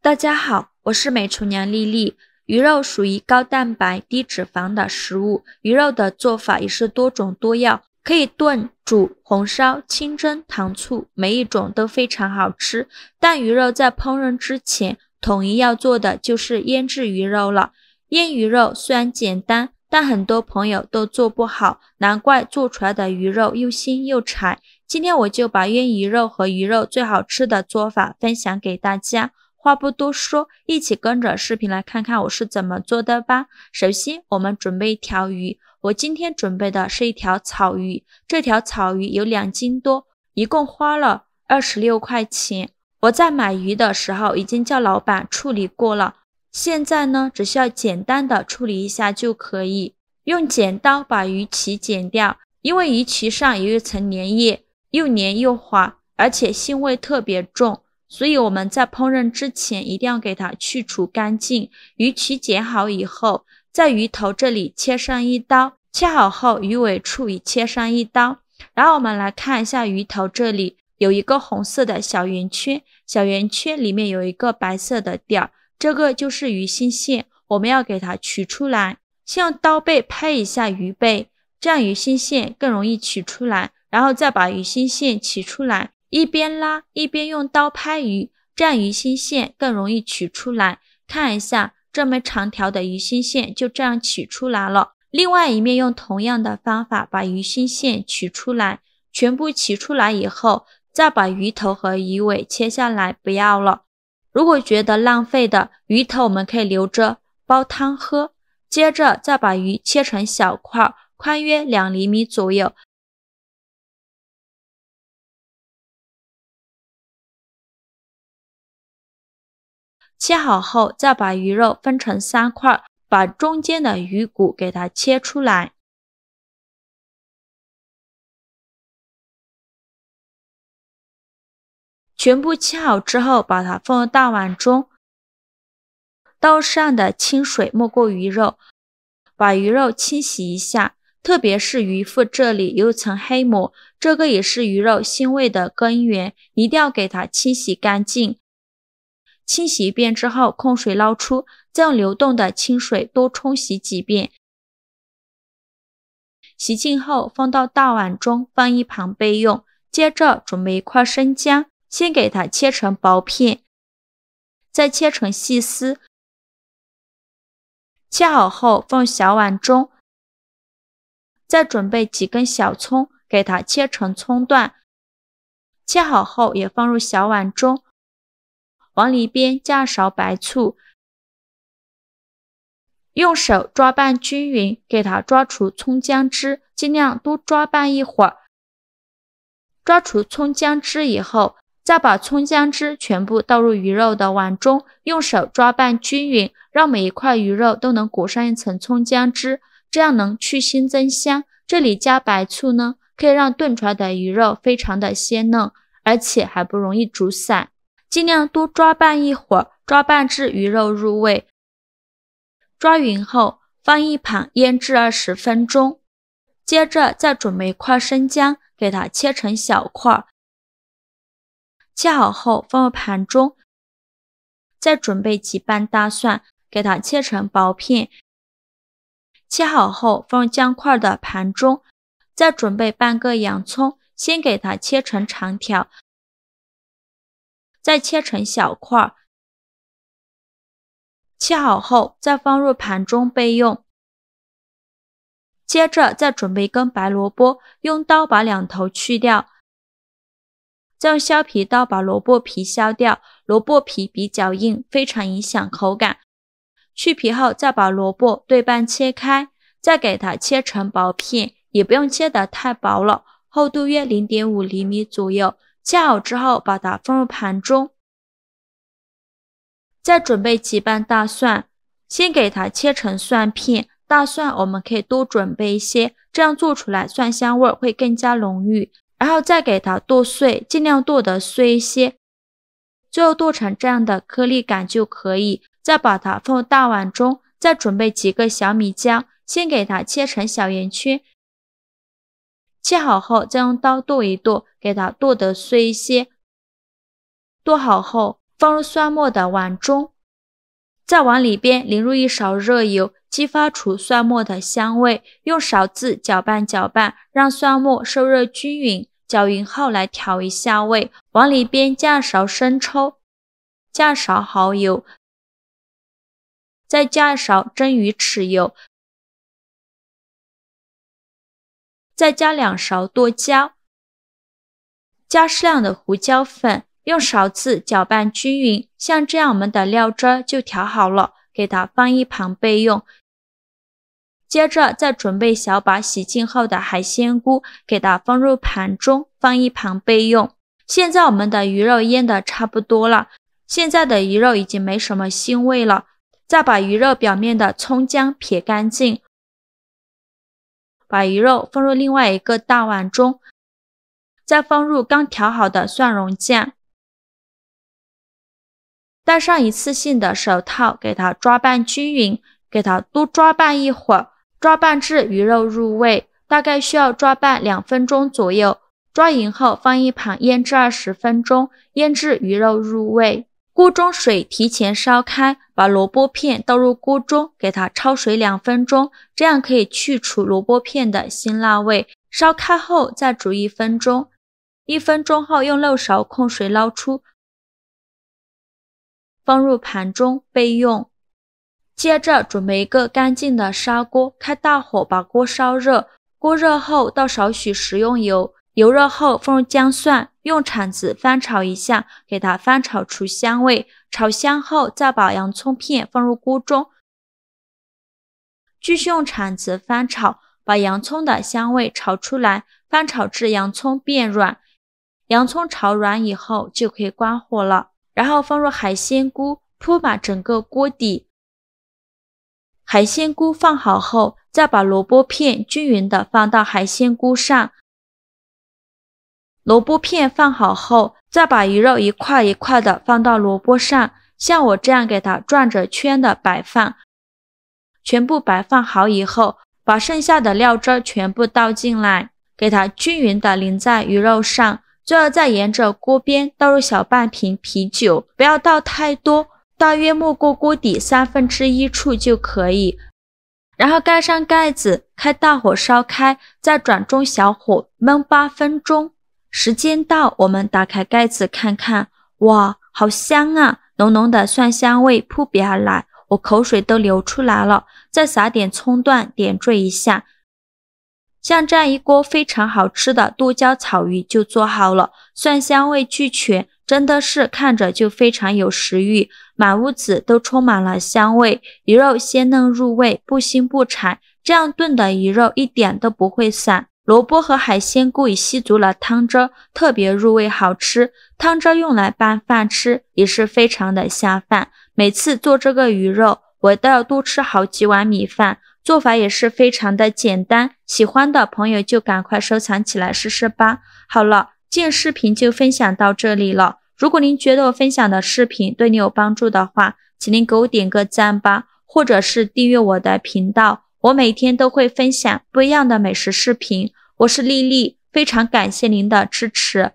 大家好，我是美厨娘丽丽。鱼肉属于高蛋白、低脂肪的食物，鱼肉的做法也是多种多样，可以炖、煮、红烧、清蒸、糖醋，每一种都非常好吃。但鱼肉在烹饪之前，统一要做的就是腌制鱼肉了。腌鱼肉虽然简单，但很多朋友都做不好，难怪做出来的鱼肉又腥又柴。今天我就把腌鱼肉和鱼肉最好吃的做法分享给大家。话不多说，一起跟着视频来看看我是怎么做的吧。首先，我们准备一条鱼，我今天准备的是一条草鱼，这条草鱼有2斤多，一共花了26块钱。我在买鱼的时候已经叫老板处理过了，现在呢，只需要简单的处理一下就可以。用剪刀把鱼鳍剪掉，因为鱼鳍上有一层粘液，又黏又滑，而且腥味特别重。所以我们在烹饪之前一定要给它去除干净。鱼鳍剪好以后，在鱼头这里切上一刀，切好后鱼尾处也切上一刀。然后我们来看一下鱼头这里有一个红色的小圆圈，小圆圈里面有一个白色的点，这个就是鱼心线，我们要给它取出来。先用刀背拍一下鱼背，这样鱼心线更容易取出来，然后再把鱼心线取出来。一边拉一边用刀拍鱼，这样鱼心线更容易取出来。看一下这枚长条的鱼心线就这样取出来了。另外一面用同样的方法把鱼心线取出来，全部取出来以后，再把鱼头和鱼尾切下来不要了。如果觉得浪费的，鱼头我们可以留着煲汤喝。接着再把鱼切成小块，宽约2厘米左右。切好后，再把鱼肉分成3块，把中间的鱼骨给它切出来。全部切好之后，把它放入大碗中，刀上的清水没过鱼肉，把鱼肉清洗一下，特别是鱼腹这里有一层黑膜，这个也是鱼肉腥味的根源，一定要给它清洗干净。清洗一遍之后，控水捞出，再用流动的清水多冲洗几遍。洗净后放到大碗中，放一旁备用。接着准备一块生姜，先给它切成薄片，再切成细丝。切好后放小碗中，再准备几根小葱，给它切成葱段。切好后也放入小碗中。往里边加勺白醋，用手抓拌均匀，给它抓出葱姜汁，尽量多抓拌一会儿。抓出葱姜汁以后，再把葱姜汁全部倒入鱼肉的碗中，用手抓拌均匀，让每一块鱼肉都能裹上一层葱姜汁，这样能去腥增香。这里加白醋呢，可以让炖出来的鱼肉非常的鲜嫩，而且还不容易煮散。尽量多抓拌一会儿，抓拌至鱼肉入味。抓匀后放一旁腌制20分钟。接着再准备一块生姜，给它切成小块。切好后放入盘中。再准备几瓣大蒜，给它切成薄片。切好后放入姜块的盘中。再准备半个洋葱，先给它切成长条。再切成小块，切好后再放入盘中备用。接着再准备一根白萝卜，用刀把2头去掉，再用削皮刀把萝卜皮削掉，萝卜皮比较硬，非常影响口感。去皮后再把萝卜对半切开，再给它切成薄片，也不用切得太薄了，厚度约0.5厘米左右。切好之后把它放入盘中。再准备几瓣大蒜，先给它切成蒜片。大蒜我们可以多准备一些，这样做出来蒜香味会更加浓郁。然后再给它剁碎，尽量剁得碎一些，最后剁成这样的颗粒感就可以。再把它放入大碗中，再准备几个小米椒，先给它切成小圆圈。切好后再用刀剁一剁，给它剁得碎一些。剁好后放入蒜末的碗中，在碗里边淋入一勺热油，激发出蒜末的香味，用勺子搅拌搅拌，让蒜末受热均匀，搅匀后来调一下味，往里边加勺生抽，加勺蚝油，再加勺蒸鱼豉油，再加2勺剁椒，加适量的胡椒粉，用勺子搅拌均匀，像这样我们的料汁就调好了，给它放一旁备用。接着再准备小把洗净后的海鲜菇，给它放入盘中，放一旁备用。现在我们的鱼肉腌得差不多了，现在的鱼肉已经没什么腥味了，再把鱼肉表面的葱姜撇干净，把鱼肉放入另外一个大碗中，再放入刚调好的蒜蓉酱，戴上一次性的手套，给它抓拌均匀，给它多抓拌一会儿，抓拌至鱼肉入味，大概需要抓拌2分钟左右。抓匀后放一旁腌制20分钟，腌制鱼肉入味。锅中水提前烧开，把萝卜片倒入锅中，给它焯水2分钟，这样可以去除萝卜片的辛辣味。烧开后再煮1分钟，1分钟后用漏勺控水捞出，放入盘中备用。接着准备一个干净的砂锅，开大火把锅烧热，锅热后倒少许食用油，油热后放入姜蒜，用铲子翻炒一下，给它翻炒出香味。炒香后再把洋葱片放入锅中，继续用铲子翻炒，把洋葱的香味炒出来，翻炒至洋葱变软。洋葱炒软以后就可以关火了，然后放入海鲜菇，铺满整个锅底。海鲜菇放好后，再把萝卜片均匀地放到海鲜菇上。萝卜片放好后，再把鱼肉一块一块的放到萝卜上，像我这样给它转着圈的摆放。全部摆放好以后，把剩下的料汁全部倒进来，给它均匀的淋在鱼肉上。最后再沿着锅边倒入小半瓶啤酒，不要倒太多，大约没过锅底1/3处就可以。然后盖上盖子，开大火烧开，再转中小火焖8分钟。时间到，我们打开盖子看看，哇，好香啊！浓浓的蒜香味扑鼻而来，我口水都流出来了。再撒点葱段点缀一下，像这样一锅非常好吃的剁椒草鱼就做好了，蒜香味俱全，真的是看着就非常有食欲，满屋子都充满了香味，鱼肉鲜嫩入味，不腥不柴，这样炖的鱼肉一点都不会散。萝卜和海鲜菇也吸足了汤汁，特别入味好吃，汤汁用来拌饭吃也是非常的下饭。每次做这个鱼肉，我都要多吃好几碗米饭，做法也是非常的简单，喜欢的朋友就赶快收藏起来试试吧。好了，今日视频就分享到这里了。如果您觉得我分享的视频对你有帮助的话，请您给我点个赞吧，或者是订阅我的频道，我每天都会分享不一样的美食视频。我是丽丽，非常感谢您的支持，